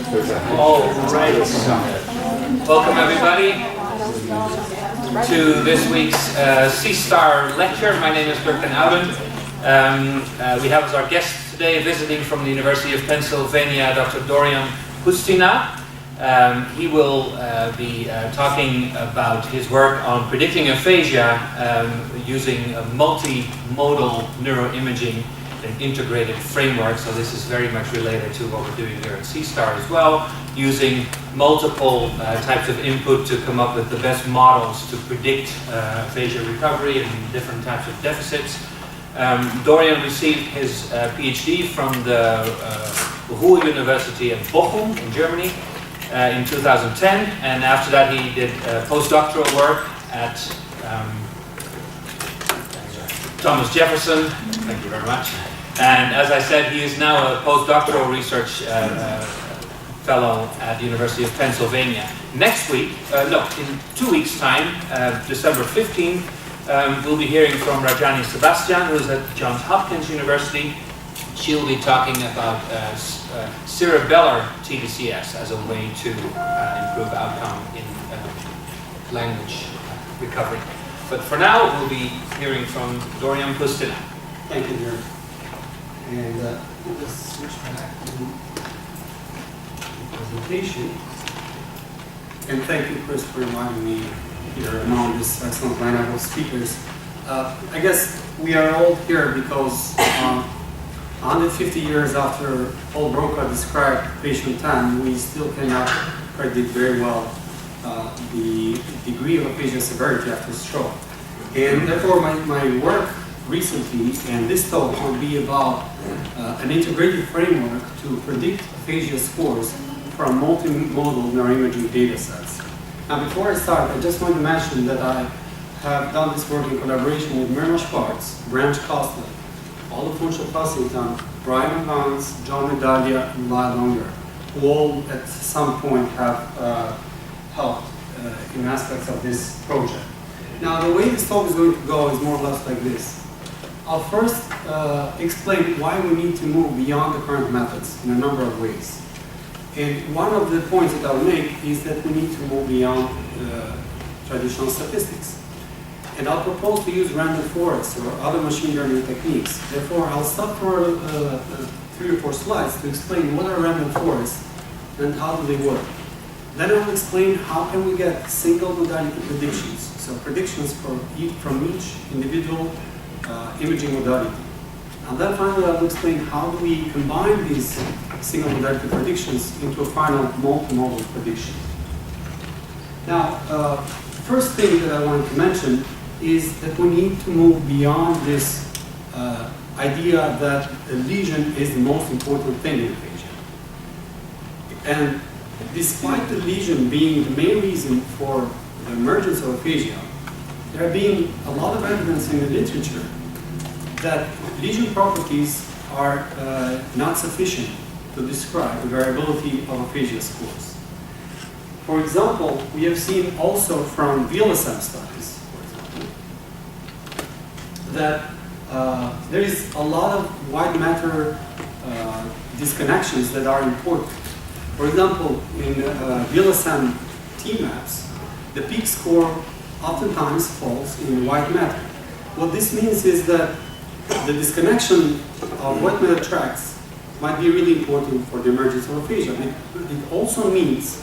All right. Welcome everybody to this week's C-Star lecture. My name is Dirk ten Ouden. We have as our guest today, visiting from the University of Pennsylvania, Dr. Dorian Pustina. He will be talking about his work on predicting aphasia using a multimodal neuroimaging and integrated framework. So this is very much related to what we're doing here at C-Star as well, using multiple types of input to come up with the best models to predict aphasia recovery and different types of deficits. Dorian received his PhD from the Ruhr University in Bochum in Germany in 2010, and after that he did postdoctoral work at Thomas Jefferson. Thank you very much. And as I said, he is now a postdoctoral research fellow at the University of Pennsylvania. Next week, in 2 weeks' time, December 15th, we'll be hearing from Rajani Sebastian, who is at Johns Hopkins University. She'll be talking about cerebellar TDCS as a way to improve outcome in language recovery. But for now, we'll be hearing from Dorian Pustina. Thank you, Dirk. And we'll just switch back to the presentation. And thank you, Chris, for inviting me here among this excellent lineup of speakers. I guess we are all here because 150 years after Paul Broca described patient 10, we still cannot predict very well the degree of aphasia severity after stroke. And therefore my work recently, and this talk will be about an integrated framework to predict aphasia scores from multimodal neuroimaging data sets. Now before I start, I just want to mention that I have done this work in collaboration with Myrna Schwartz, Branch Kostler, Oliver Funchal-Passington, Brian Vance, John Medaglia, and Lyle Longer, who all at some point have helped in aspects of this project. Now the way this talk is going to go is more or less like this. I'll first explain why we need to move beyond the current methods in a number of ways. And one of the points that I'll make is that we need to move beyond traditional statistics. And I'll propose to use random forests or other machine learning techniques. Therefore, I'll stop for 3 or 4 slides to explain what are random forests and how do they work. Then I'll explain how can we get single-modality predictions, so predictions from each individual imaging modality. And then finally I'll explain how do we combine these single-modality predictions into a final multimodal prediction. Now, first thing that I wanted to mention is that we need to move beyond this idea that a lesion is the most important thing in aphasia. And despite the lesion being the main reason for the emergence of aphasia, there have been a lot of evidence in the literature that lesion properties are not sufficient to describe the variability of aphasia scores. For example, we have seen also from VLSM studies, for example, that there is a lot of white matter disconnections that are important. For example, in VLSM T-maps, the peak score oftentimes falls in white matter. What this means is that the disconnection of white matter tracts might be really important for the emergence of aphasia. It also means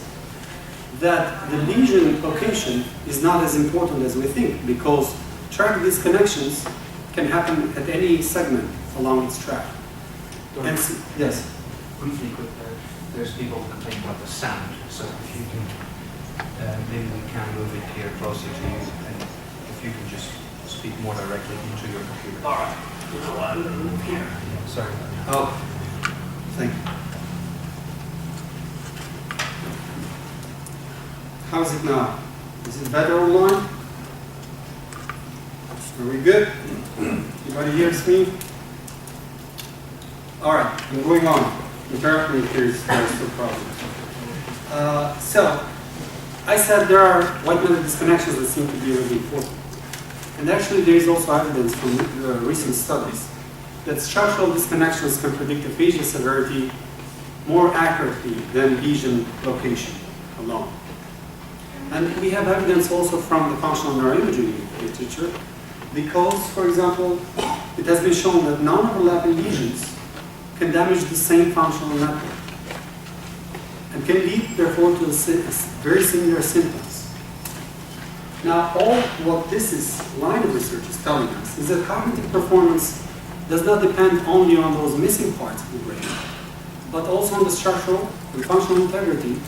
that the lesion location is not as important as we think, because tract disconnections can happen at any segment along its tract. And yes? Briefly, there's people who complain about the sound, so if you can, maybe we can move it here closer to you, and if you can just speak more directly into your computer. All right. You know what? Move here. Sorry. Oh, thank you. How's it now? Is it better online? Are we good? Anybody hears me? All right, I'm going on. Apparently there's still problems. So, I said there are white matter disconnections that seem to be really important. And actually there is also evidence from recent studies that structural disconnections can predict aphasia severity more accurately than lesion location alone. And we have evidence also from the functional neuroimaging literature, because, for example, it has been shown that non-overlapping lesions can damage the same functional network and can lead, therefore, to very similar symptoms. Now, all what this line of research is telling us is that cognitive performance does not depend only on those missing parts of the brain, but also on the structural and functional integrity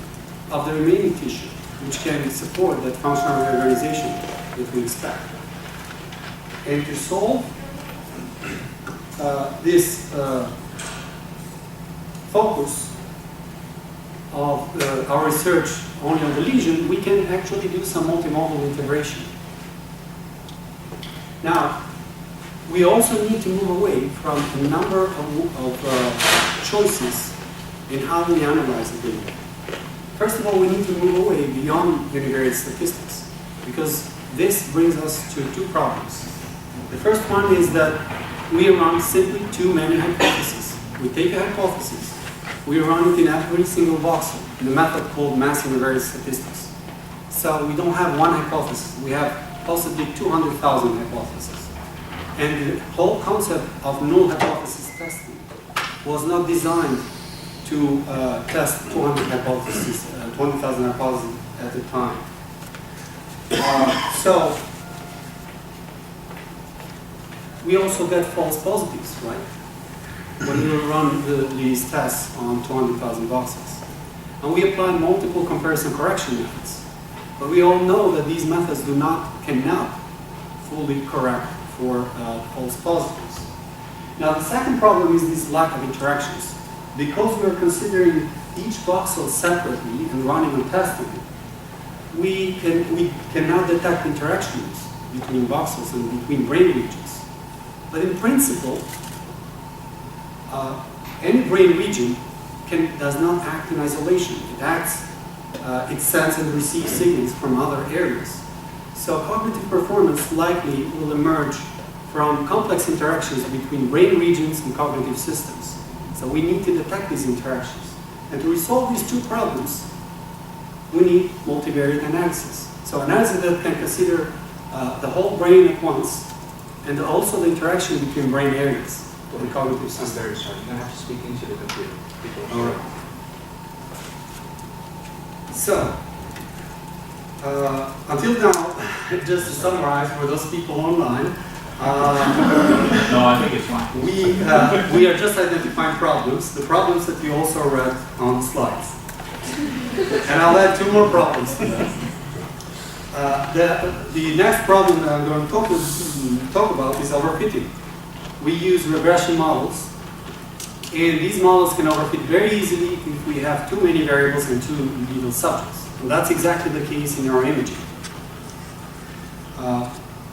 of the remaining tissue, which can support that functional reorganization that we expect. And to solve this focus of our research only on the lesion, we can actually do some multimodal integration. Now, we also need to move away from a number of choices in how we analyze the data. First of all, we need to move away beyond univariate statistics, because this brings us to two problems. The first one is that we run simply too many hypotheses. We take a hypothesis, we run it in every single voxel in a method called mass univariate statistics. So we don't have one hypothesis, we have possibly 200,000 hypotheses. And the whole concept of null hypothesis testing was not designed to test 200,000 hypotheses at a time. So we also get false positives, right? When we run these tests on 200,000 voxels. And we apply multiple comparison correction methods. But we all know that these methods cannot fully correct for false positives. Now the second problem is this lack of interactions. Because we are considering each voxel separately and running and testing it, we cannot detect interactions between voxels and between brain regions. But in principle, any brain region does not act in isolation. It sends and receives signals from other areas. So cognitive performance likely will emerge from complex interactions between brain regions and cognitive systems. So we need to detect these interactions. And to resolve these two problems, we need multivariate analysis. So analysis that can consider the whole brain at once, and also the interaction between brain areas of the cognitive system. I'm very sorry, you're going to have to speak into the computer. All right. So, until now, just to summarize for those people online, no, I think it's fine. we are just identifying problems, the problems that you also read on the slides. And I'll add two more problems to that. The next problem that I'm going to talk about is overfitting. We use regression models, and these models can overfit very easily if we have too many variables and too little subjects. And that's exactly the case in neuroimaging.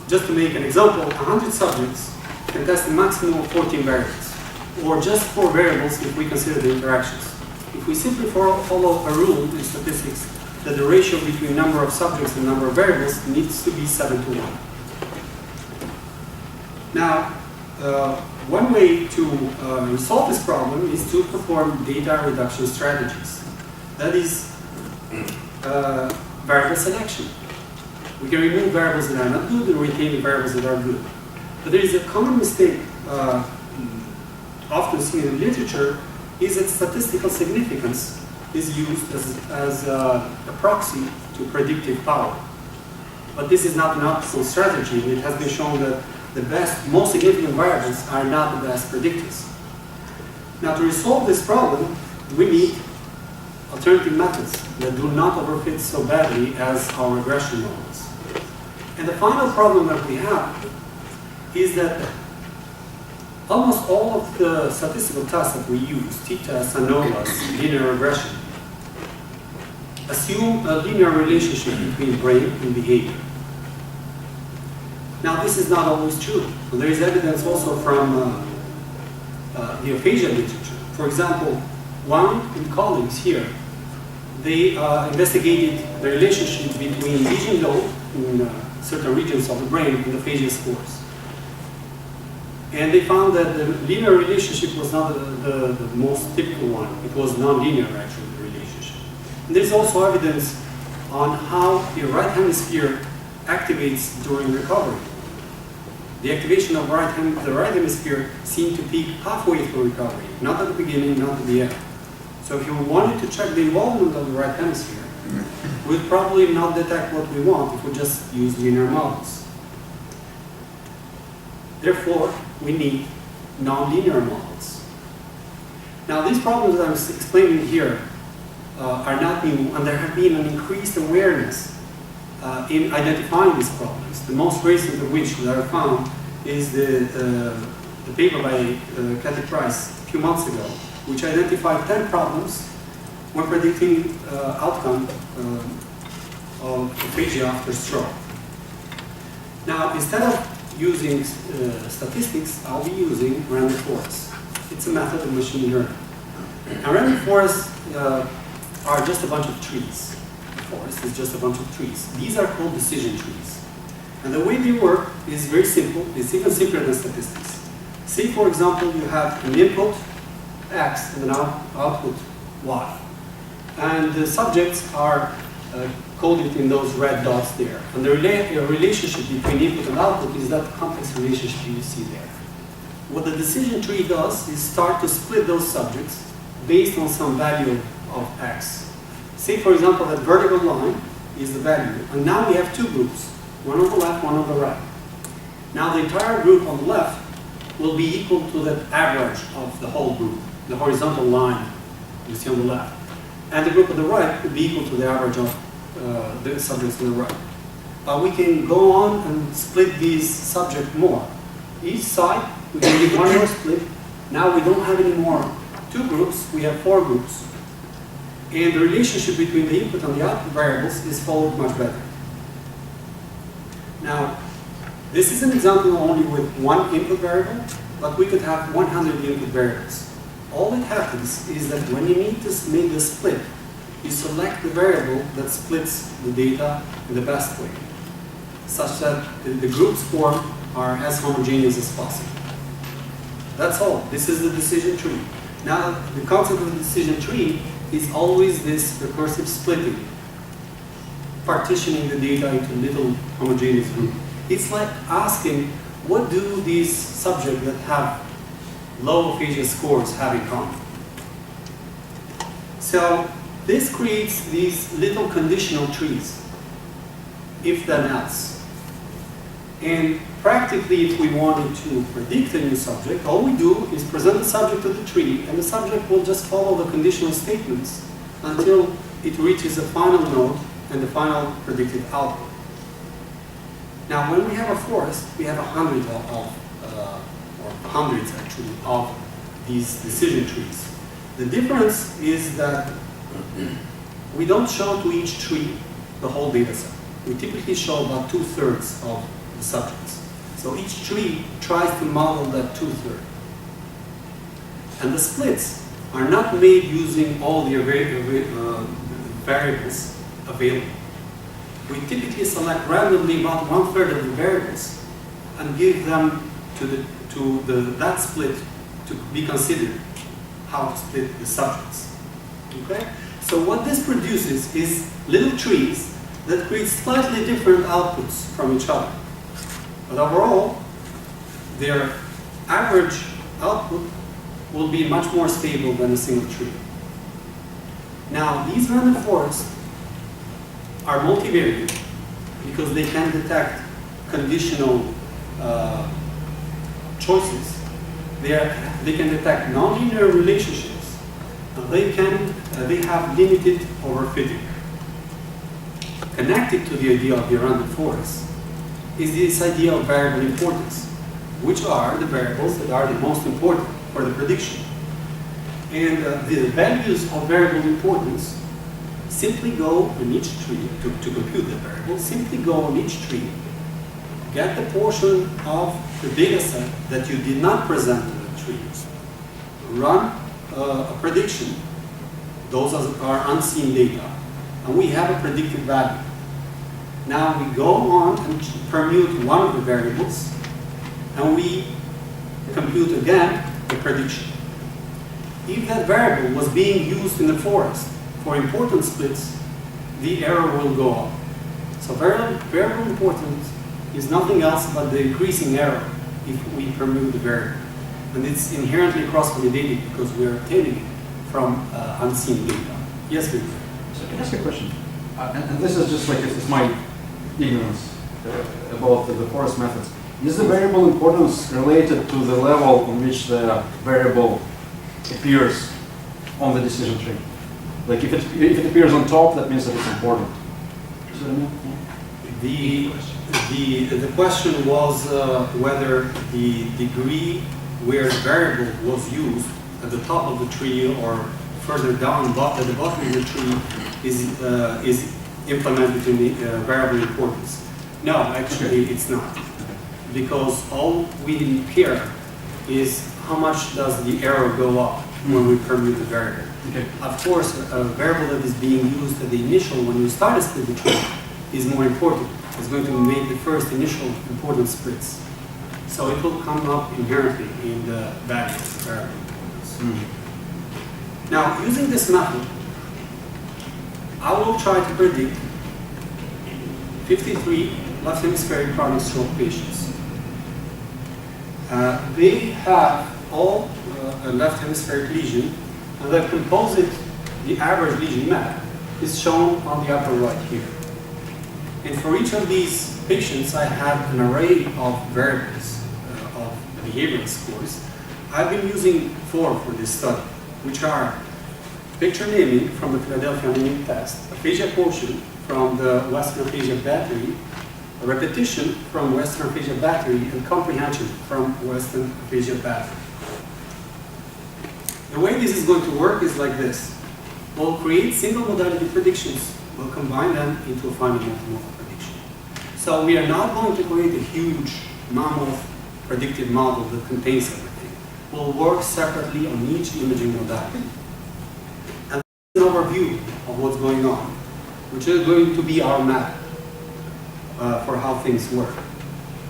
Just to make an example, 100 subjects can test a maximum of 14 variables, or just 4 variables if we consider the interactions. If we simply follow a rule in statistics that the ratio between number of subjects and number of variables needs to be 7 to 1. Now, one way to resolve this problem is to perform data reduction strategies. That is variable selection. We can remove variables that are not good and retain the variables that are good. But there is a common mistake often seen in literature, is that statistical significance is used as a proxy to predictive power. But this is not an optimal strategy, and it has been shown that the most significant variables are not the best predictors. Now, to resolve this problem, we need alternative methods that do not overfit so badly as our regression models. And the final problem that we have is that almost all of the statistical tests that we use, t-tests, ANOVAs, linear regression, assume a linear relationship between brain and behavior. Now, this is not always true. There is evidence also from the aphasia literature. For example, Wang and colleagues here, they investigated the relationship between lesion load in certain regions of the brain and aphasia scores. And they found that the linear relationship was not the most typical one. It was non-linear, actually, the relationship. And there's also evidence on how the right hemisphere activates during recovery. The activation of the right hemisphere seemed to peak halfway through recovery, not at the beginning, not at the end. So if you wanted to check the involvement of the right hemisphere, we'd probably not detect what we want if we just use linear models. Therefore, we need nonlinear models. Now, these problems that I'm explaining here are not new, and there have been an increased awareness in identifying these problems. The most recent of which that I found is the paper by Kathy Price a few months ago, which identified 10 problems when predicting outcome of aphasia after stroke. Now, instead of using statistics, I'll be using random forests. It's a method of machine learning. Now, random forests are just a bunch of trees. The forest is just a bunch of trees. These are called decision trees. And the way they work is very simple. It's even simpler than statistics. Say, for example, you have an input X and an output Y. And the subjects are coded in those red dots there. And the relationship between input and output is that complex relationship you see there. What the decision tree does is start to split those subjects based on some value of X. Say, for example, that vertical line is the value. And now we have two groups, one on the left, one on the right. Now the entire group on the left will be equal to the average of the whole group, the horizontal line you see on the left. And the group on the right will be equal to the average of the subjects on the right. We can go on and split these subjects more. Each side, we can give one more split. Now we don't have any more two groups, we have four groups. And the relationship between the input and the output variables is followed much better. Now, this is an example only with one input variable, but we could have 100 input variables. All that happens is that when you need to make the split, you select the variable that splits the data in the best way, such that the groups formed are as homogeneous as possible. That's all. This is the decision tree. Now, the concept of the decision tree is always this recursive splitting, partitioning the data into little homogeneous groups. It's like asking, what do these subjects that have low aphasia scores have in common? So this creates these little conditional trees, if then else. And practically, if we wanted to predict a new subject, all we do is present the subject to the tree, and the subject will just follow the conditional statements until it reaches a final node and the final predicted output. Now, when we have a forest, we have hundreds actually, of these decision trees. The difference is that we don't show to each tree the whole data set. We typically show about 2/3 of the subjects. So each tree tries to model that 2/3. And the splits are not made using all the variables available. We typically select randomly about 1/3 of the variables and give them to that split to be considered how to split the subjects. Okay? So what this produces is little trees that create slightly different outputs from each other. But overall, their average output will be much more stable than a single tree. Now, these random forests are multivariate because they can detect conditional choices. They can detect nonlinear relationships. They have limited overfitting. Connected to the idea of the random forest is this idea of variable importance, which are the variables that are the most important for the prediction. And the values of variable importance simply go on each tree, to compute the variable, simply go on each tree, get the portion of the data set that you did not present to the trees, run a prediction. Those are unseen data, and we have a predicted value. Now we go on and permute one of the variables, and we compute again the prediction. If that variable was being used in the forest for importance splits, the error will go up. So variable importance is nothing else but the increasing error if we permute the variable. And it's inherently cross-validated because we're obtaining it from unseen data. Yes, Victor? So can I ask a question? And this is just like, it's my ignorance about the forest methods. Is the variable importance related to the level on which the variable appears on the decision tree? Like if it appears on top, that means that it's important. Is that what I mean? The question was whether the degree where the variable was used at the top of the tree or further down at the bottom of the tree is implemented in the variable importance. No, actually it's not. Because all we care is how much does the error go up when we permute the variable. Okay. Of course, a variable that is being used at the initial when you start a split the tree is more important. It's going to make the first initial importance splits. So it will come up inherently in the value of the variable importance. Now, using this method, I will try to predict 53 left hemispheric chronic stroke patients. They have all a left hemispheric lesion, and the composite, the average lesion map, is shown on the upper right here. And for each of these patients, I have an array of variables of behavioral scores. I've been using 4 for this study, which are picture naming from the Philadelphia naming test, aphasia quotient from the Western aphasia battery, a repetition from Western aphasia battery, and comprehension from Western aphasia battery. The way this is going to work is like this. We'll create single modality predictions. We'll combine them into a final multimodal prediction. So we are not going to create a huge mammoth predictive model that contains everything. We'll work separately on each imaging modality. And an overview of what's going on, which is going to be our map for how things work.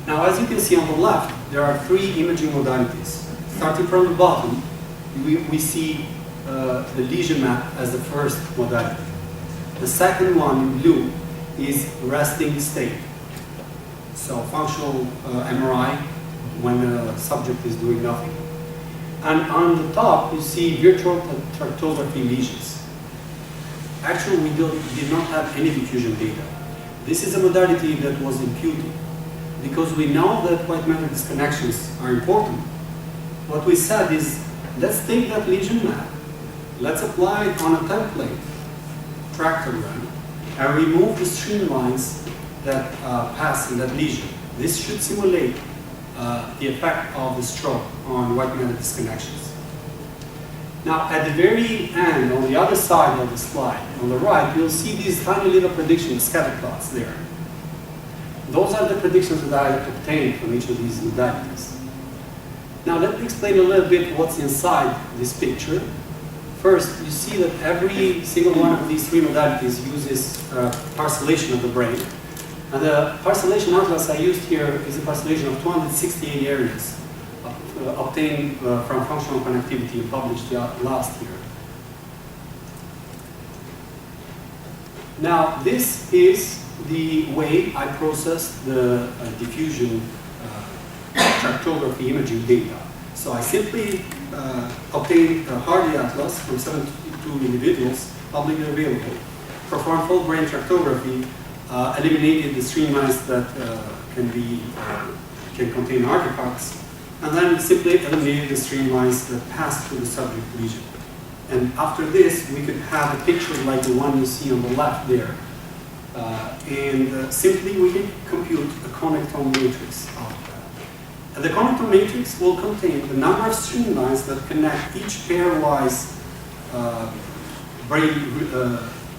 Now, as you can see on the left, there are 3 imaging modalities. Starting from the bottom, we see the lesion map as the first modality. The second one in blue is resting state. So functional MRI when the subject is doing nothing. And on the top, you see virtual tractography lesions. Actually, we did not have any diffusion data. This is a modality that was imputed. Because we know that white matter disconnections are important, what we said is, let's take that lesion map, let's apply it on a template tractogram, and remove the streamlines that pass in that lesion. This should simulate the effect of the stroke on white matter disconnections. Now, at the very end, on the other side of the slide, on the right, you'll see these tiny little predictions, scatter plots there. Those are the predictions that I obtained from each of these modalities. Now, let me explain a little bit what's inside this picture. First, you see that every single one of these 3 modalities uses parcellation of the brain. And the parcellation atlas I used here is a parcellation of 268 areas obtained from functional connectivity and published last year. Now, this is the way I processed the diffusion tractography imaging data. So I simply obtained a Hardy atlas from 72 individuals, publicly available, performed full brain tractography, eliminated the streamlines that can contain artifacts, and then simply eliminated the streamlines that pass through the subject lesion. And after this, we could have a picture like the one you see on the left there. Simply we can compute a connectome matrix out of that. And the connectome matrix will contain the number of streamlines that connect each pairwise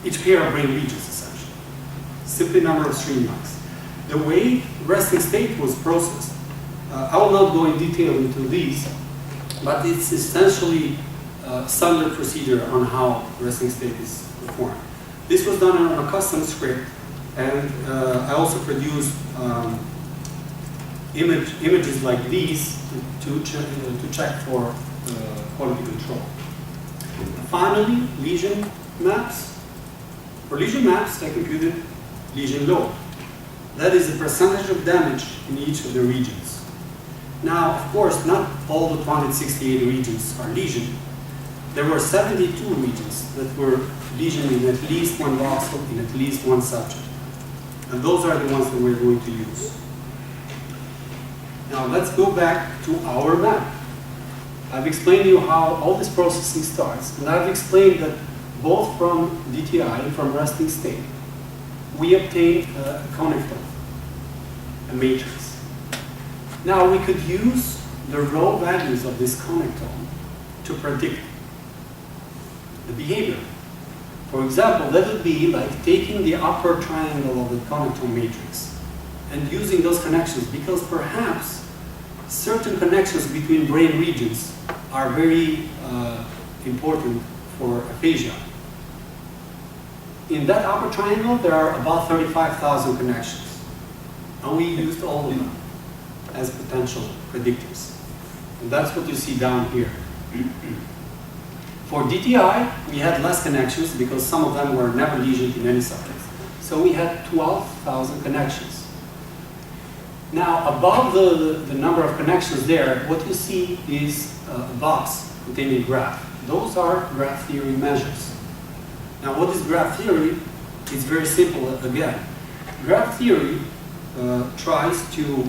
each pair of brain regions, essentially. Simply number of streamlines. The way resting state was processed, I will not go in detail into these, but it's essentially a standard procedure on how resting state is performed. This was done on a custom script, and I also produced images like these to check for quality control. Finally, lesion maps. For lesion maps, I computed lesion load. That is the percentage of damage in each of the regions. Now, of course, not all the 268 regions are lesion. There were 72 regions that were lesion in at least one voxel, in at least one subject. And those are the ones that we're going to use. Now, let's go back to our map. I've explained to you how all this processing starts, and I've explained that both from DTI and from resting state, we obtain a connector, a matrix. Now, we could use the raw values of this connector to predict the behavior. For example, that would be like taking the upper triangle of the connector matrix and using those connections, because perhaps certain connections between brain regions are very important for aphasia. In that upper triangle, there are about 35,000 connections. And we used all of them as potential predictors. And that's what you see down here. For DTI, we had less connections because some of them were never lesioned in any subject. So we had 12,000 connections. Now, above the number of connections there, what you see is a box containing graph. Those are graph theory measures. Now, what is graph theory? It's very simple again. Graph theory tries to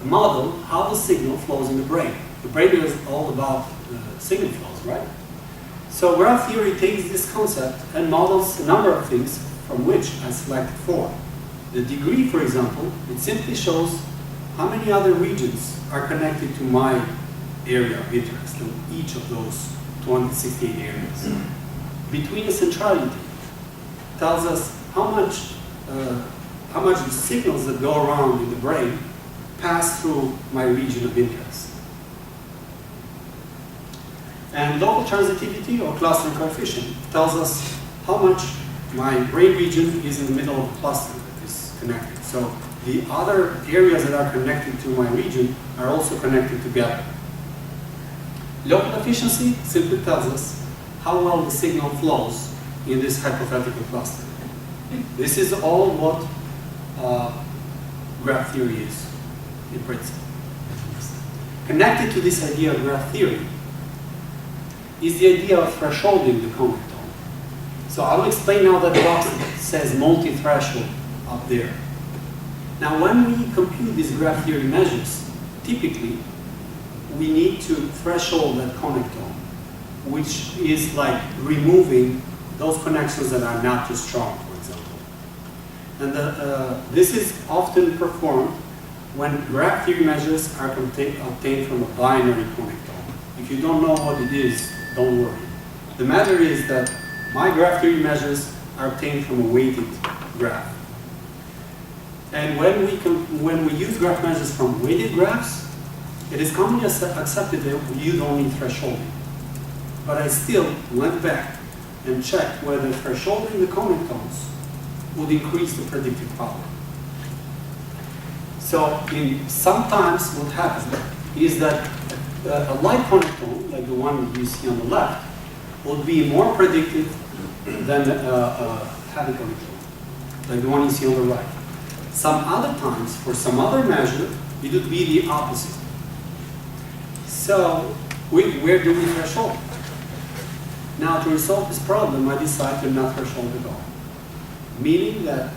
model how the signal flows in the brain. The brain is all about signal flows, right? So graph theory takes this concept and models a number of things from which I selected 4. The degree, for example, it simply shows how many other regions are connected to my area of interest in each of those 268 areas. Between the centrality tells us how much the signals that go around in the brain pass through my region of interest. And local transitivity or clustering coefficient tells us how much my brain region is in the middle of the cluster that is connected. So the other areas that are connected to my region are also connected together. Local efficiency simply tells us how well the signal flows in this hypothetical cluster. This is all what graph theory is in principle. Connected to this idea of graph theory is the idea of thresholding the connector. So I'll explain now that box that says multi-threshold up there. Now, when we compute these graph theory measures, typically we need to threshold that connector, which is like removing those connections that are not too strong, for example. And this is often performed when graph theory measures are obtained from a binary connector. If you don't know what it is, don't worry. The matter is that my graph theory measures are obtained from a weighted graph. And when we use graph measures from weighted graphs, it is commonly accepted that we use only thresholding. But I still went back and checked whether thresholding the connectors would increase the predictive power. So sometimes what happens is that a light connector, like the one you see on the left, would be more predictive than a heavy connector, like the one you see on the right. Some other times, for some other measure, it would be the opposite. So, where do we threshold? Now, to resolve this problem, I decided to not threshold at all. Meaning that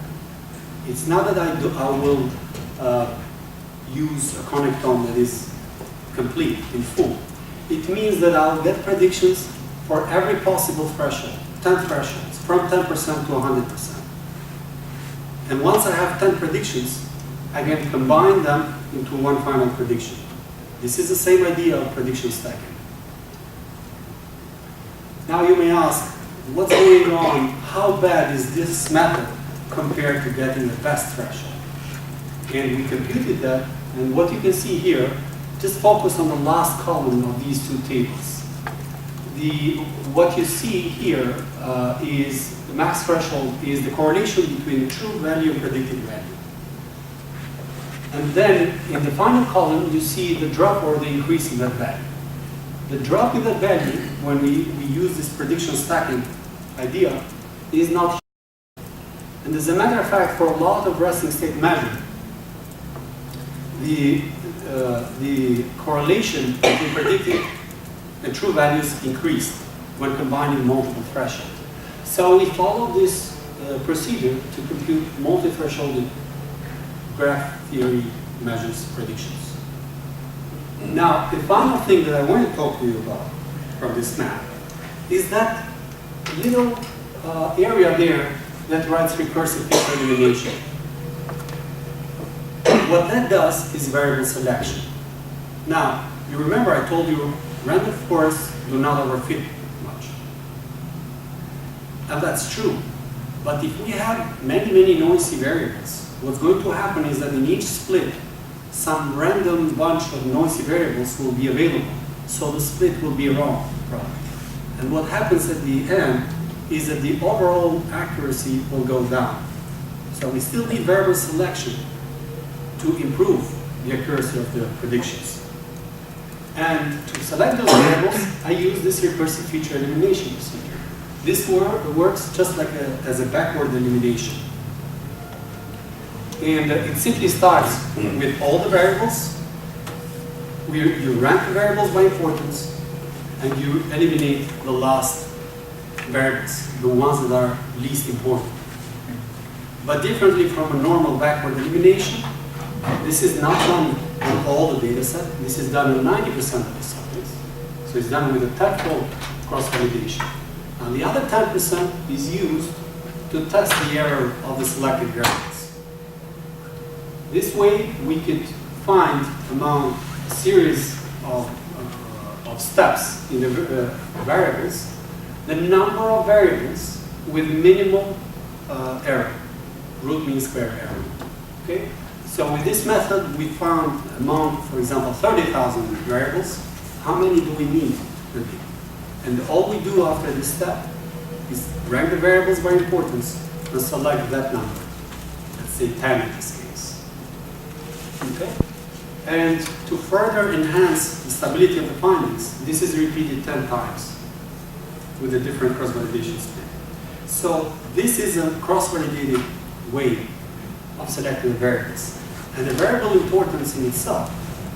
it's not that I will use a connector that is complete, in full. It means that I'll get predictions for every possible threshold, 10 thresholds, from 10% to 100%. And once I have 10 predictions, I can combine them into one final prediction. This is the same idea of prediction stacking. Now you may ask, what's going on? How bad is this method compared to getting the best threshold? And we computed that, and what you can see here, just focus on the last column of these two tables. What you see here is the max threshold is the correlation between the true value and predicted value. And then in the final column, you see the drop or the increase in that value. The drop in that value, when we use this prediction stacking idea, is not huge. And as a matter of fact, for a lot of resting state measures, the correlation between predicted and true values increased when combining multiple thresholds. So we follow this procedure to compute multi-thresholded graph theory measures predictions. Now, the final thing that I want to talk to you about from this map is that little area there that writes recursive feature elimination. What that does is variable selection. Now, you remember I told you random forests do not overfit much. And that's true. But if we have many noisy variables, what's going to happen is that in each split, some random bunch of noisy variables will be available. So the split will be wrong, probably. And what happens at the end is that the overall accuracy will go down. So we still need variable selection to improve the accuracy of the predictions. And to select those variables, I use this recursive feature elimination procedure. This works just like as a backward elimination. And it simply starts with all the variables. You rank the variables by importance, and you eliminate the last variables, the ones that are least important. But differently from a normal backward elimination, this is not done on all the data set. This is done on 90% of the subjects. So it's done with a tenfold cross-validation. And the other 10% is used to test the error of the selected variables. This way, we could find among a series of steps in the variables, the number of variables with minimal error, root mean square error. Okay? So with this method, we found among, for example, 30,000 variables, how many do we need? And all we do after this step is rank the variables by importance and select that number. Let's say 10 in this case. Okay? And to further enhance the stability of the findings, this is repeated 10 times with a different cross-validation split. So this is a cross-validated way of selecting the variables. And the variable importance in itself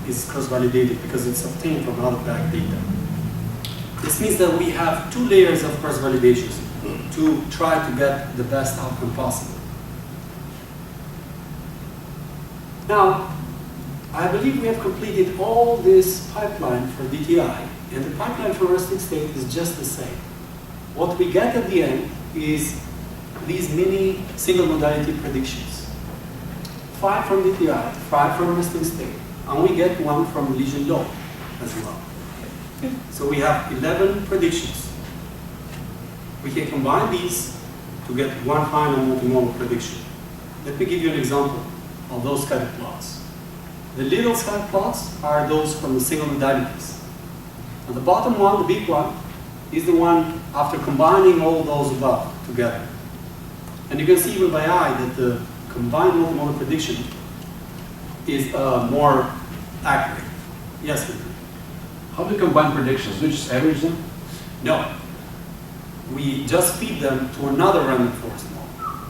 is cross-validated because it's obtained from out-of-bag data. This means that we have two layers of cross-validations to try to get the best outcome possible. Now, I believe we have completed all this pipeline for DTI, and the pipeline for resting state is just the same. What we get at the end is these mini single-modality predictions. 5 from DTI, 5 from resting state, and we get 1 from lesion-low as well. So we have 11 predictions. We can combine these to get one final multimodal prediction. Let me give you an example of those scatter plots. The little scatter plots are those from the single modalities. And the bottom one, the big one, is the one after combining all those above together. And you can see even by eye that the combined multimodal prediction is more accurate. Yes, Victor? How do you combine predictions? Do you just average them? No. We just feed them to another random forest model.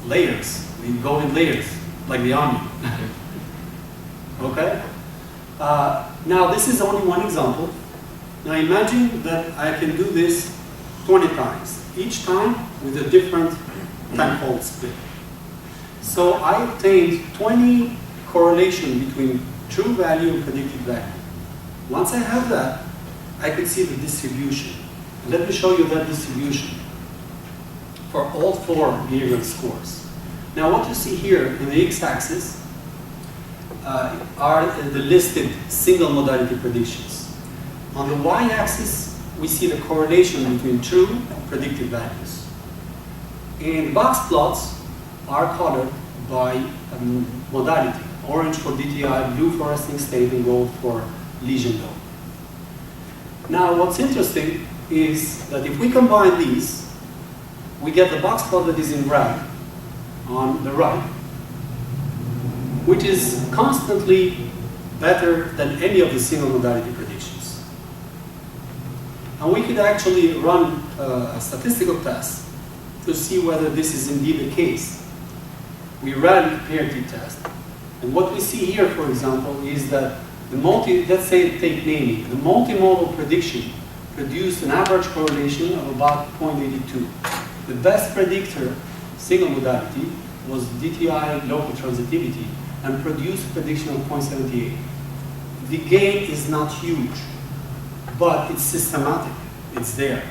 Layers. We go in layers, like the onion. Okay? Now, this is only one example. Now, imagine that I can do this 20 times, each time with a different tenfold split. So I obtained 20 correlation between true value and predicted value. Once I have that, I can see the distribution. Let me show you that distribution for all 4 behavioral scores. Now what you see here in the x-axis are the listed single modality predictions. On the y-axis, we see the correlation between true and predicted values. And box plots are colored by modality. Orange for DTI, blue for resting state, and gold for lesion-low. Now what's interesting is that if we combine these, we get the box plot that is in red on the right. which is constantly better than any of the single modality predictions. And we could actually run a statistical test to see whether this is indeed the case. We ran a pair-t test. And what we see here, for example, is that let's say take naming, the multimodal prediction produced an average correlation of about 0.82. The best predictor, single modality, was DTI local transitivity and produced a prediction of 0.78. The gain is not huge, but it's systematic, it's there.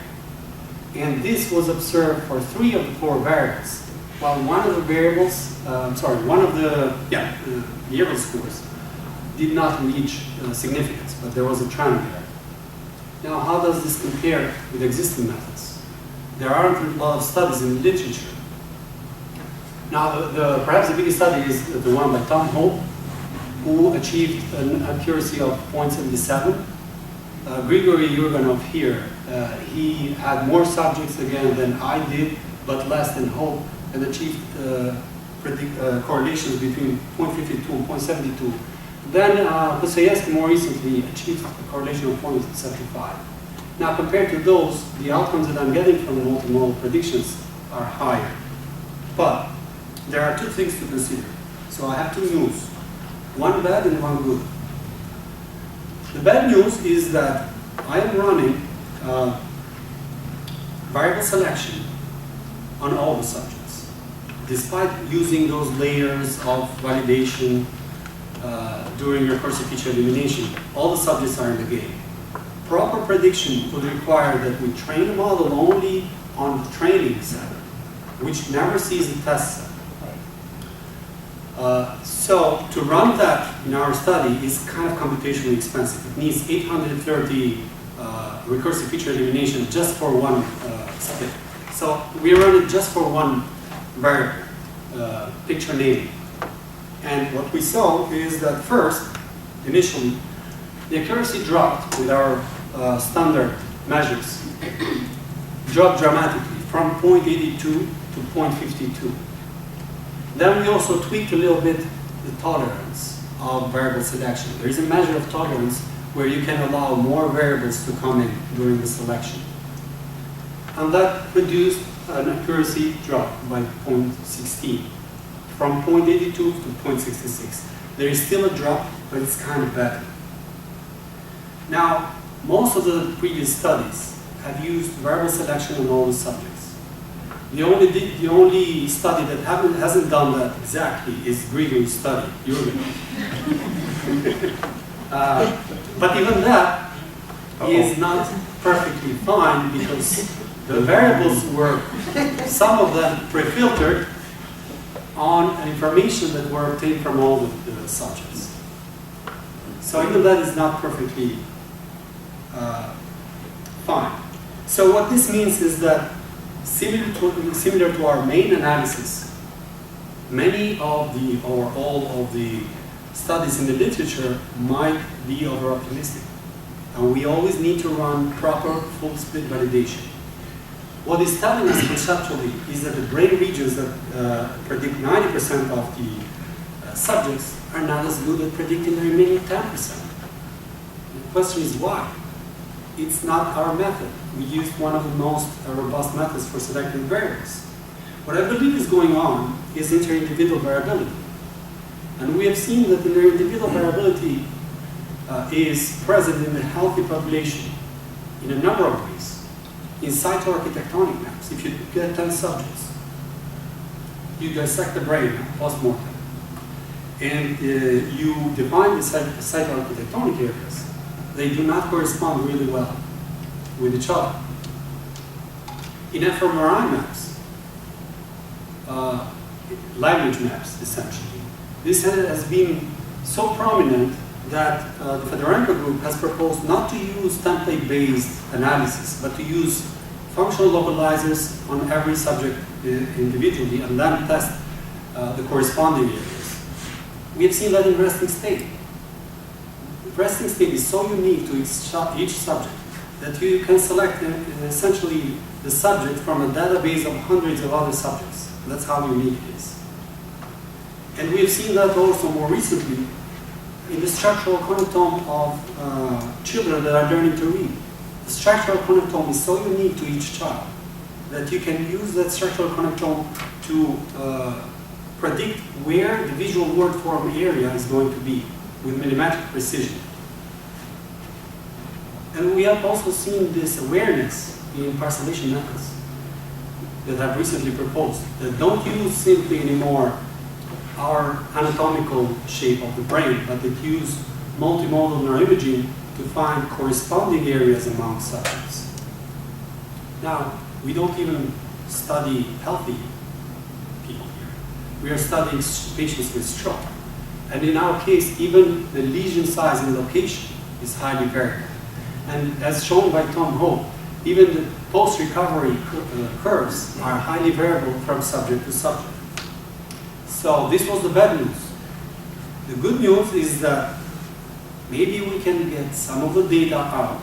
And this was observed for 3 of the 4 variables, while one of the variables, behavioral scores did not reach significance, but there was a trend there. Now, how does this compare with existing methods? There aren't a lot of studies in the literature. Now, perhaps the biggest study is the one by Tom Hope, who achieved an accuracy of 0.77. Grigory Yurganov here, he had more subjects again than I did, but less than Hope, and achieved correlations between 0.52 and 0.72. Then Husayevsky more recently achieved a correlation of 0.75. Now, compared to those, the outcomes that I'm getting from the multimodal predictions are higher. But there are 2 things to consider. So I have 2 news, one bad and one good. The bad news is that I am running variable selection on all the subjects, despite using those layers of validation during recursive feature elimination. All the subjects are in the game. Proper prediction would require that we train a model only on the training set, which never sees the test set. So to run that in our study is kind of computationally expensive. It needs 830 recursive feature elimination just for one split. So we run it just for one variable, picture naming. And what we saw is that first, initially, the accuracy dropped with our standard measures, dropped dramatically from 0.82 to 0.52. Then we also tweaked a little bit the tolerance of variable selection. There is a measure of tolerance where you can allow more variables to come in during the selection. And that produced an accuracy drop by 0.16, from 0.82 to 0.66. There is still a drop, but it's kind of better. Now, most of the previous studies have used variable selection on all the subjects. The only study that hasn't done that exactly is Grigory's study, Yurganov. But even that is not perfectly fine because the variables were, some of them pre-filtered on information that were obtained from all the subjects. So even that is not perfectly fine. So what this means is that similar to our main analysis, many of the, or all of the studies in the literature might be over-optimistic. And we always need to run proper full split validation. What is telling us conceptually is that the brain regions that predict 90% of the subjects are not as good at predicting the remaining 10%. The question is why? It's not our method. We used one of the most robust methods for selecting variables. What I believe is going on is inter-individual variability. And we have seen that the inter-individual variability is present in the healthy population in a number of ways. In cytoarchitectonic maps, if you get 10 subjects, you dissect the brain post-mortem, and you define the cytoarchitectonic areas. They do not correspond really well with each other. In fMRI maps, language maps essentially, this has been so prominent that the Fedorenko group has proposed not to use template-based analysis, but to use functional localizers on every subject individually and then test the corresponding areas. We have seen that in resting state. Resting state is so unique to each subject that you can select essentially the subject from a database of hundreds of other subjects. That's how unique it is. And we have seen that also more recently in the structural connectome of children that are learning to read. The structural connectome is so unique to each child that you can use that structural connectome to predict where the visual word form area is going to be with millimetric precision. And we have also seen this awareness in parcellation methods that have recently proposed that don't use simply anymore our anatomical shape of the brain, but that use multimodal neuroimaging to find corresponding areas among subjects. Now, we don't even study healthy people here. We are studying patients with stroke. And in our case, even the lesion size and location is highly variable. And as shown by Tom Ho, even the post-recovery curves are highly variable from subject to subject. So this was the bad news. The good news is that maybe we can get some of the data out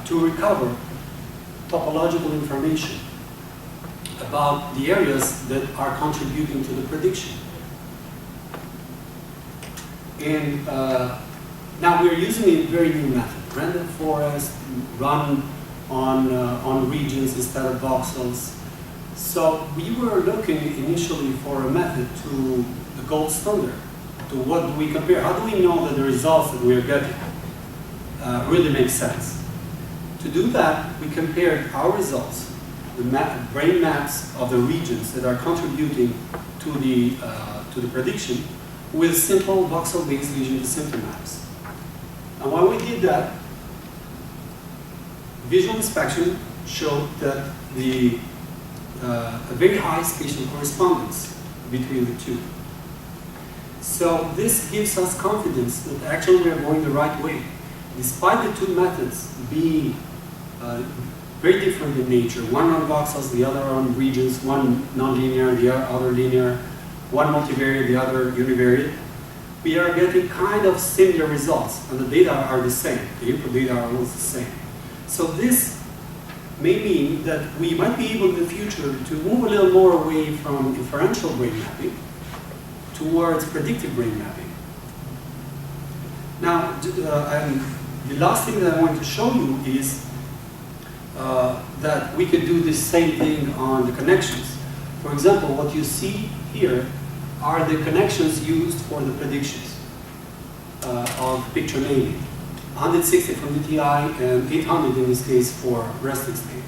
to recover topological information about the areas that are contributing to the prediction. And now we're using a very new method, random forest, run on regions instead of voxels. So we were looking initially for a method to the gold standard. To what do we compare? How do we know that the results that we are getting really make sense? To do that, we compared our results, the brain maps of the regions that are contributing to the prediction, with simple voxel-based lesion-to-symptom maps. And when we did that, visual inspection showed that a very high spatial correspondence between the two. So this gives us confidence that actually we are going the right way. Despite the two methods being very different in nature, one on voxels, the other on regions, one nonlinear, the other linear, one multivariate, the other univariate, we are getting kind of similar results, and the data are the same. The input data are almost the same. So this may mean that we might be able in the future to move a little more away from inferential brain mapping towards predictive brain mapping. Now, the last thing that I want to show you is that we could do the same thing on the connections. For example, what you see here are the connections used for the predictions of picture naming. 160 for UTI and 800 in this case for resting state.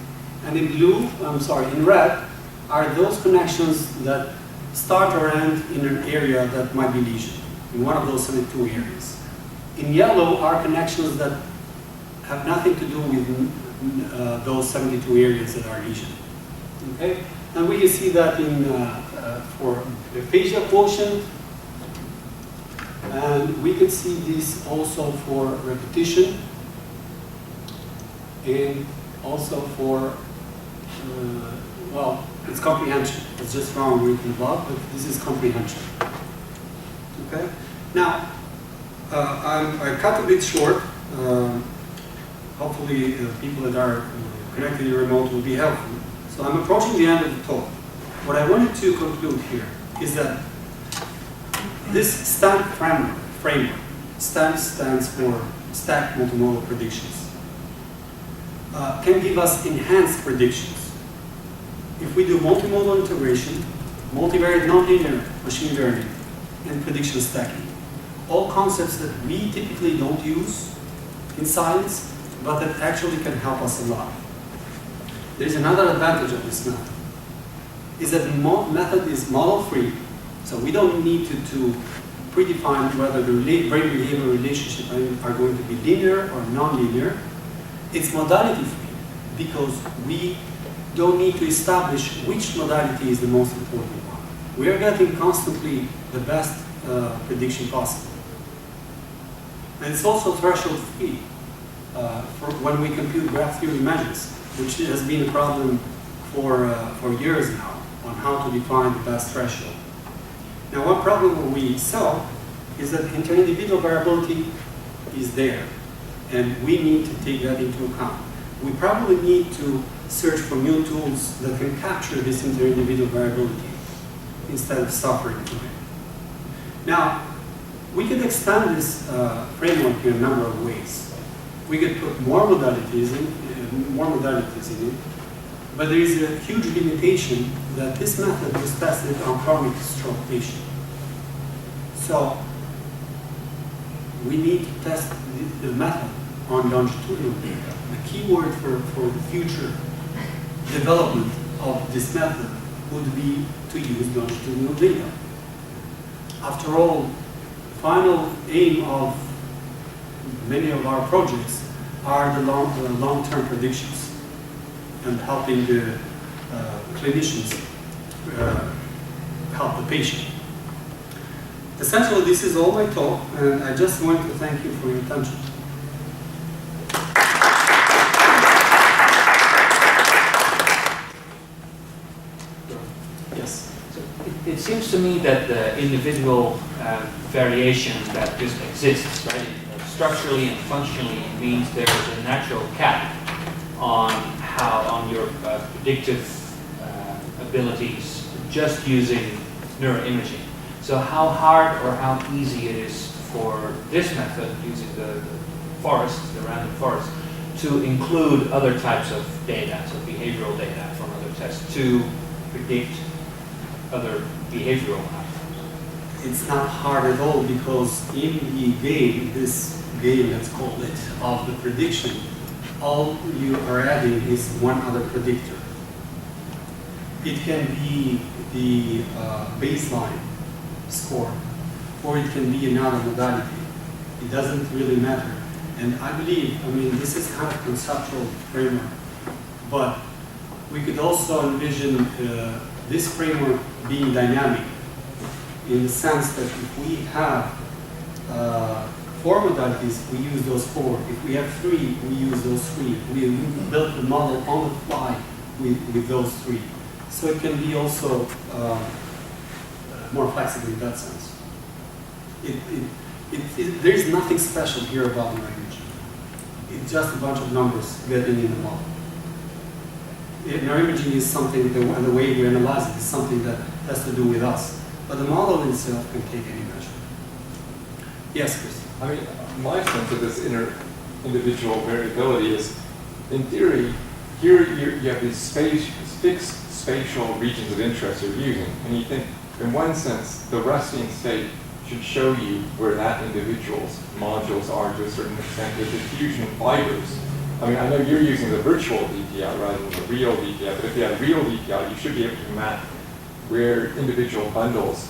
And in blue, in red, are those connections that start or end in an area that might be lesion, in one of those 72 areas. In yellow are connections that have nothing to do with those 72 areas that are lesion. Okay? And we can see that in for aphasia quotient, and we could see this also for repetition, and also for, well, it's comprehension. It's just wrong written above, but this is comprehension. Okay? Now, I cut a bit short. Hopefully, people that are connected in remote will be helpful. So I'm approaching the end of the talk. What I wanted to conclude here is that this STAMP framework, STAMP stands for Stacked Multimodal Predictions, can give us enhanced predictions. If we do multimodal integration, multivariate nonlinear machine learning, and prediction stacking, all concepts that we typically don't use in science, but that actually can help us a lot. There is another advantage of this method, is that the method is model-free, so we don't need to predefine whether the brain behavior relationships are going to be linear or non-linear. It's modality-free because we don't need to establish which modality is the most important one. We are getting constantly the best prediction possible. And it's also threshold-free for when we compute graph theory measures, which has been a problem for years now on how to define the best threshold. Now, one problem we solve is that inter-individual variability is there, and we need to take that into account. We probably need to search for new tools that can capture this inter-individual variability. instead of suffering from it. Now, we could expand this framework in a number of ways. We could put more modalities in it, but there is a huge limitation that this method was tested on chronic stroke patients. So we need to test the method on longitudinal data. The key word for the future development of this method would be to use longitudinal data. After all, the final aim of many of our projects are the long-term predictions and helping the clinicians help the patient. Essentially, this is all my talk, and I just want to thank you for your attention. Yes. So it seems to me that the individual variation that just exists, right, structurally and functionally, means there is a natural cap on your predictive abilities just using neuroimaging. So how hard or how easy it is for this method, using the random forest, to include other types of data, so behavioral data from other tests, to predict other behavioral outcomes? It's not hard at all, because in the game, this game, let's call it, of the prediction, all you are adding is one other predictor. It can be the baseline score, or it can be another modality. It doesn't really matter. And I believe, this is kind of conceptual framework, but we could also envision this framework being dynamic, in the sense that if we have 4 modalities, we use those 4. If we have 3, we use those 3. We build the model on the fly with those 3. So it can be also more flexible in that sense. There is nothing special here about neuroimaging. It's just a bunch of numbers getting in the model. Neuroimaging is something, and the way we analyze it is something that has to do with us. But the model itself can take any measure. Yes, Chris? My sense of this individual variability is, in theory, here you have these fixed spatial regions of interest you're using, and you think, in one sense, the resting state should show you where that individual's modules are to a certain extent. The diffusion fibers. I know you're using the virtual DPI rather than the real DPI, but if you have real DPI, you should be able to map where individual bundles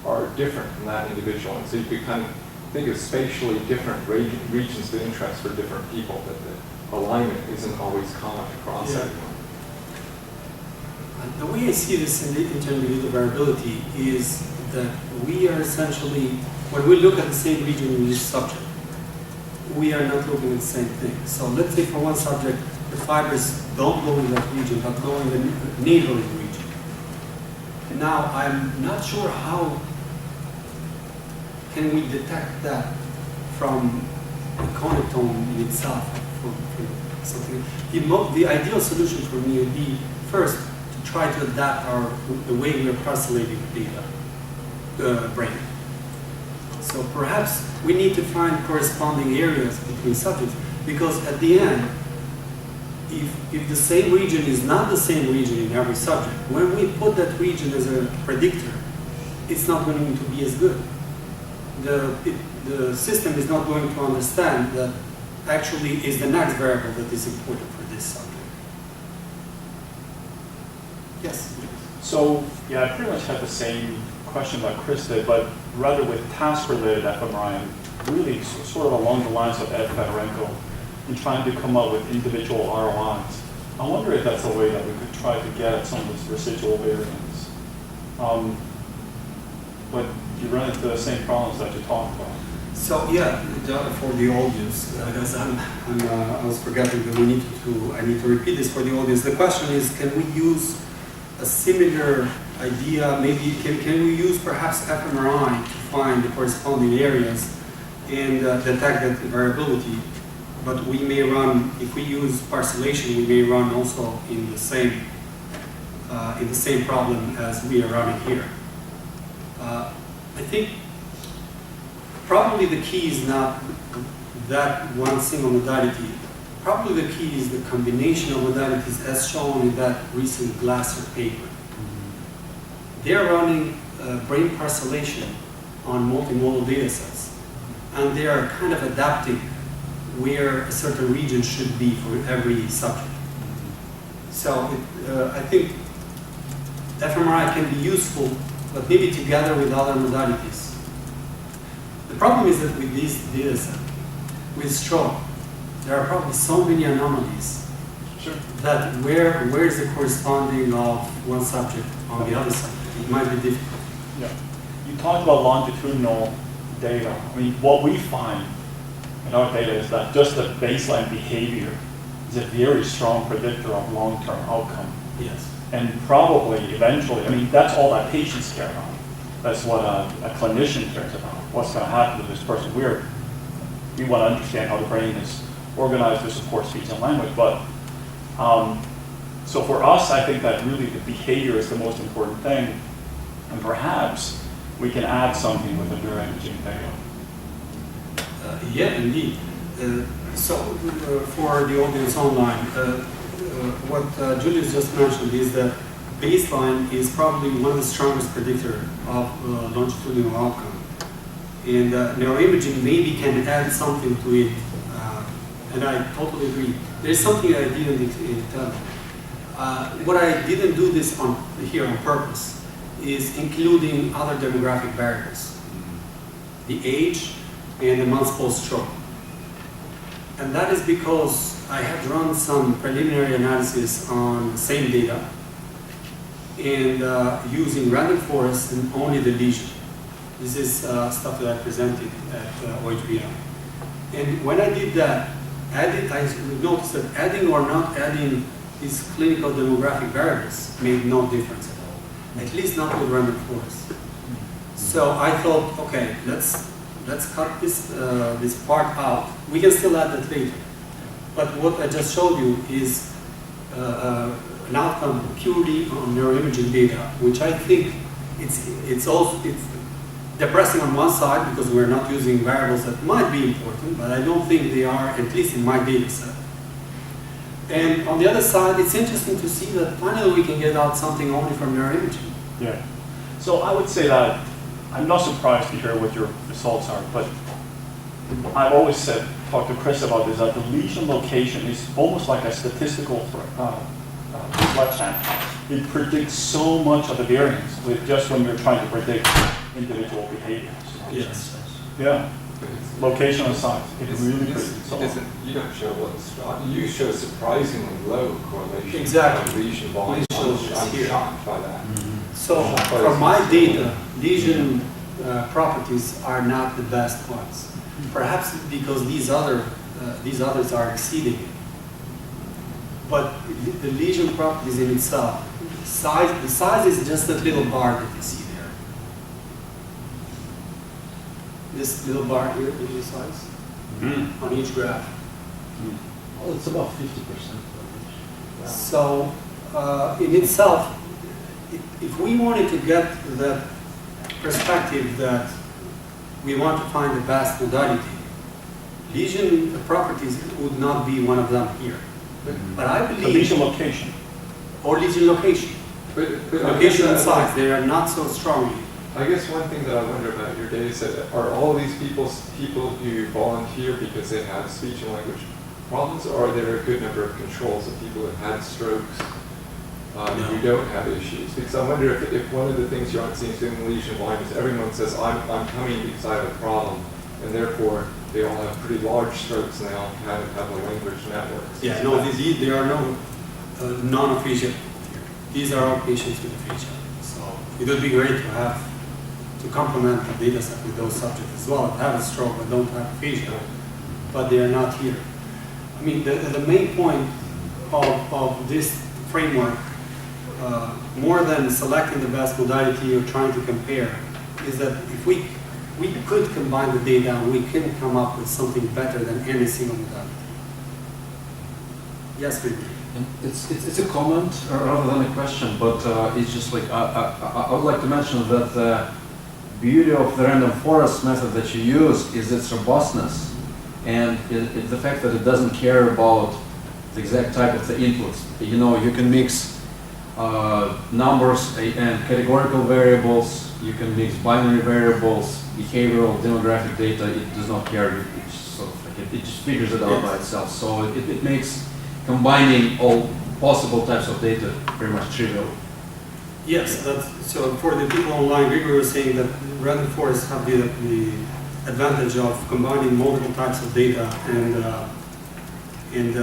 are different from that individual. And so you could kind of think of spatially different regions of interest for different people, but the alignment isn't always common across everyone. The way I see this in the inter-individual variability is that we are essentially, when we look at the same region in each subject, we are not looking at the same thing. So let's say for one subject, the fibers don't go in that region, but go in the neighboring region. And now I'm not sure how can we detect that from the conotome in itself, from something. The ideal solution for me would be, first, to try to adapt the way we are parcellating data, the brain. So perhaps we need to find corresponding areas between subjects, because at the end, if the same region is not the same region in every subject, when we put that region as a predictor, it's not going to be as good. The system is not going to understand that actually is the next variable that is important for this subject. Yes? So, yeah, I pretty much have the same question about Chris did, but rather with task-related fMRI, really sort of along the lines of Ed Fedorenko, in trying to come up with individual ROIs. I wonder if that's a way that we could try to get at some of this residual variance. But you run into the same problems that you talked about. So yeah, for the audience, because I was forgetting that I need to repeat this for the audience. The question is, can we use a similar idea? Maybe can we use perhaps fMRI to find the corresponding areas and detect that variability? But we may run, if we use parcellation, we may run also in the same in the same problem as we are running here. I think probably the key is not that one single modality. Probably the key is the combination of modalities as shown in that recent Glasser paper. They're running brain parcellation on multimodal data sets, and they are kind of adapting where a certain region should be for every subject. So I think fMRI can be useful, but maybe together with other modalities. The problem is that with these data sets, with stroke, there are probably so many anomalies that where is the corresponding of one subject on the other subject? It might be difficult. Yeah. You talked about longitudinal data. I mean, what we find in our data is that just the baseline behavior is a very strong predictor of long-term outcome. Yes. And probably eventually, I mean, that's all that patients care about. That's what a clinician cares about. What's going to happen to this person? We want to understand how the brain is organized to support speech and language. But so for us, I think that really the behavior is the most important thing. And perhaps we can add something with the neuroimaging data. Yeah, indeed. For the audience online, what Julius just mentioned is that baseline is probably one of the strongest predictor of longitudinal outcome. And neuroimaging maybe can add something to it. And I totally agree. There's something I didn't tell you. What I didn't do this here on purpose is including other demographic variables. The age and the months post-stroke. And that is because I had run some preliminary analysis on the same data and using random forest and only the lesion. This is stuff that I presented at OHBM. And when I did that, I noticed that adding or not adding these clinical demographic variables made no difference at all, at least not with random forest. So I thought, okay, let's cut this part out. We can still add that later. But what I just showed you is an outcome purely on neuroimaging data, which I think it's depressing on one side because we're not using variables that might be important, but I don't think they are, at least in my data set. And on the other side, it's interesting to see that finally we can get out something only from neuroimaging. Yeah. So I would say that I'm not surprised to hear what your results are, but I've always talked to Chris about this, that the lesion location is almost like a statistical sledgehammer. It predicts so much of the variance with just when you're trying to predict individual behaviors. Yes. Yeah. Location and size. It really predicts so much. You don't show you show surprisingly low correlation. Exactly. Lesion volume. I'm shocked by that. So from my data, lesion properties are not the best ones. Perhaps because these others are exceeding it. But the lesion properties in itself, the size is just that little bar that you see there. This little bar here is the size on each graph. Well, it's about 50%. So in itself, if we wanted to get that perspective that we want to find the best modality, lesion properties would not be one of them here. But I believe... The lesion location. Or lesion location. But Location and size, they are not so strongly. I guess one thing that I wonder about your data set, are all these people who volunteer because they have speech and language problems, or are there a good number of controls of people who have had strokes who don't have issues? Because I wonder if one of the things you aren't seeing in the lesion volume is everyone says, I'm coming because I have a problem, and therefore they all have pretty large strokes and they all kind of have a language network. Yeah, no, there are no non-aphasia here. These are all patients with aphasia. So it would be great to complement the data set with those subjects as well, that have a stroke but don't have aphasia, but they are not here. I mean, the main point of this framework, more than selecting the best modality or trying to compare, is that if we could combine the data, we can come up with something better than any single modality. Yes, Ricky? And it's a comment rather than a question, but it's just like I would like to mention that the beauty of the random forest method that you use is its robustness, and it's the fact that it doesn't care about the exact type of the inputs. You know, you can mix numbers and categorical variables. You can mix binary variables, behavioral, demographic data. It does not care. It's sort of like it just figures it out by itself. So it makes combining all possible types of data pretty much trivial. Yes, so for the people online, Grigor was saying that random forests have the advantage of combining multiple types of data and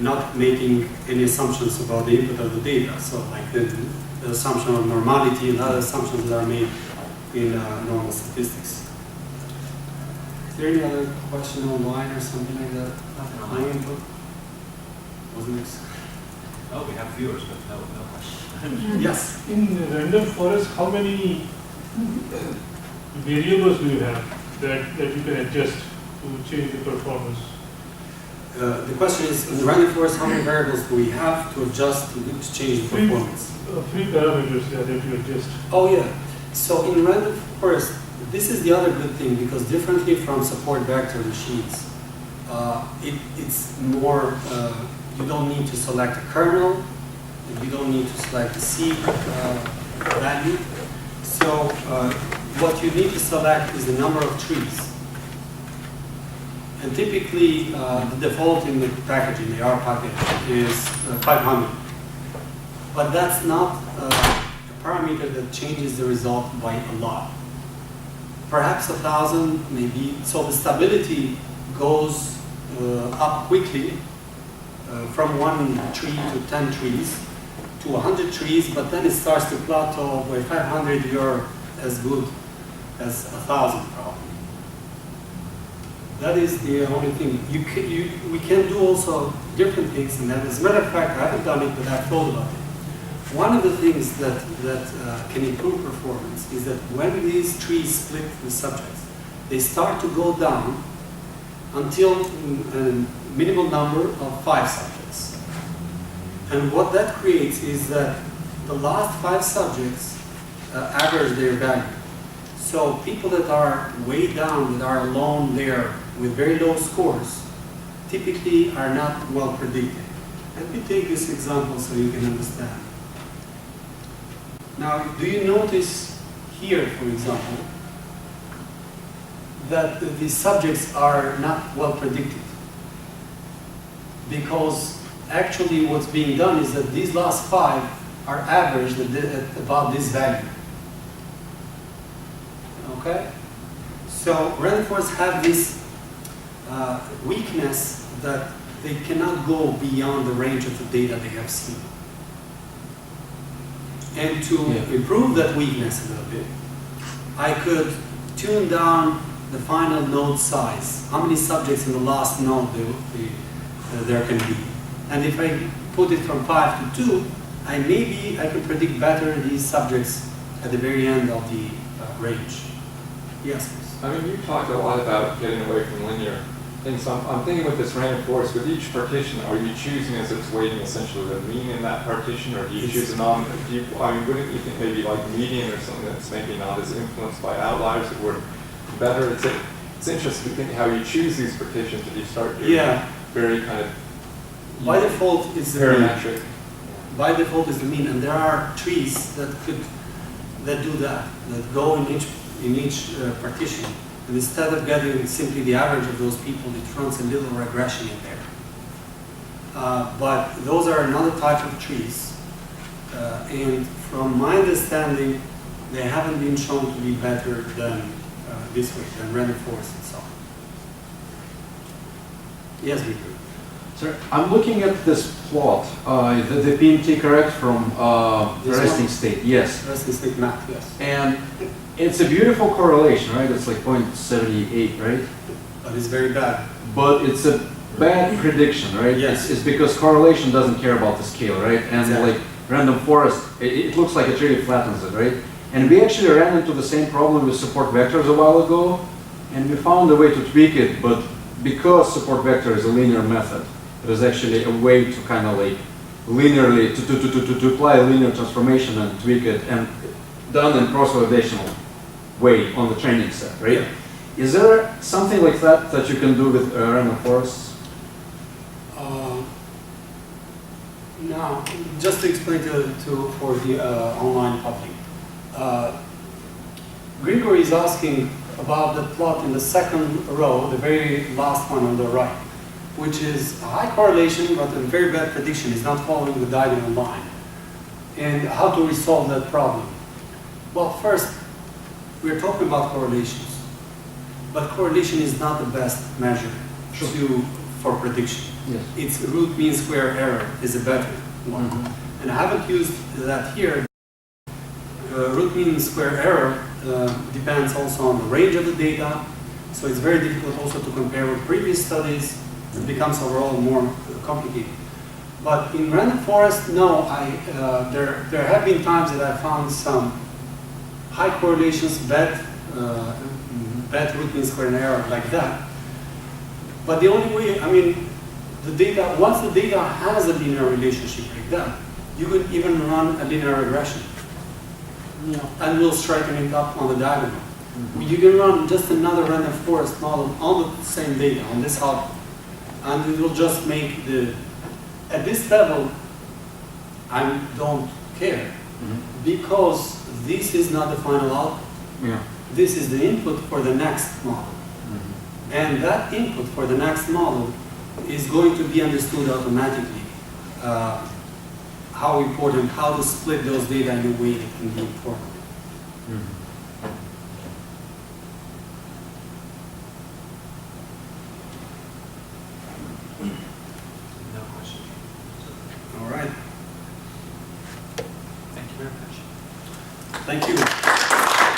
not making any assumptions about the input of the data. So like the assumption of normality and other assumptions that are made in normal statistics. Is there any other question online or something like that? Nothing My online. input? Wasn't it? Oh, we have viewers, but no question. Yes. In random forest, how many variables do you have that you can adjust to change the performance? The question is, in the random forest, how many variables do we have to adjust to change the performance? Three parameters that you adjust. Oh yeah. So in random forest, this is the other good thing, because differently from support vector machines, it's more, you don't need to select a kernel, you don't need to select a C value. So what you need to select is the number of trees. And typically, the default in the packaging, the R package, is 500. But that's not a parameter that changes the result by a lot. Perhaps 1,000, maybe. So the stability goes up quickly from 1 tree to 10 trees to 100 trees, but then it starts to plateau. By 500, you're as good as 1,000 probably. That is the only thing. We can do also different things, and as a matter of fact, I haven't done it, but I've thought about it. One of the things that can improve performance is that when these trees split the subjects, they start to go down until a minimal number of 5 subjects. And what that creates is that the last 5 subjects average their value. So people that are way down, that are alone there with very low scores, typically are not well predicted. Let me take this example so you can understand. Now, do you notice here, for example, that the subjects are not well predicted? Because actually what's being done is that these last 5 are averaged at about this value. Okay? So random forests have this weakness that they cannot go beyond the range of the data they have seen. And to improve that weakness a little bit, I could tune down the final node size, how many subjects in the last node there can be. And if I put it from 5 to 2, I can predict better these subjects at the very end of the range. Yes, please. I mean, you talked a lot about getting away from linear things. So I'm thinking with this random forest, with each partition, are you choosing as its weighting essentially the mean in that partition, or do you choose a I mean, wouldn't you think maybe like median or something that's maybe not as influenced by outliers that work better? It's interesting to think how you choose these partitions if you start doing very kind of by default is the parametric. By default is the mean, and there are trees that do that go in each partition. And instead of getting simply the average of those people, it runs a little regression in there. But those are another type of trees. And from my understanding, they haven't been shown to be better than this way, than random forest itself. Yes, we do. Sir, I'm looking at this plot, the PMT correct from resting state, yes. Resting state map, yes. And it's a beautiful correlation, right? It's like 0.78, right? But it's very bad. But it's a bad prediction, right? Yes. It's because correlation doesn't care about the scale, right? And Exactly. like random forest, it looks like it really flattens it, right? And we actually ran into the same problem with support vectors a while ago, and we found a way to tweak it, but because support vector is a linear method, there's actually a way to kind of like linearly, to apply a linear transformation and tweak it, and done in cross-validational way on the training set, right? Yeah. Is there something like that that you can do with random forests? Now, just to explain for the online public, Grigori is asking about the plot in the second row, the very last one on the right, which is a high correlation but a very bad prediction. It's not following the diagonal line. And how to resolve that problem? Well, first, we're talking about correlations, but correlation is not the best measure for prediction. Yes. Its root mean square error is a better one. Mm-hmm. And I haven't used that here. Root mean square error depends also on the range of the data, so it's very difficult also to compare with previous studies. It becomes overall more complicated. But in random forest, no, there have been times that I found some high correlations, bad root mean square error like that. But the only way, I mean, the data, once the data has a linear relationship like that, you could even run a linear regression. And we'll straighten it up on the diagonal. You can run just another random forest model on the same data, on this output. And it will just make at this level, I don't care. Because this is not the final output. Yeah. This is the input for the next model. And that input for the next model is going to be understood automatically. How important, how to split those data in a way that can be informative.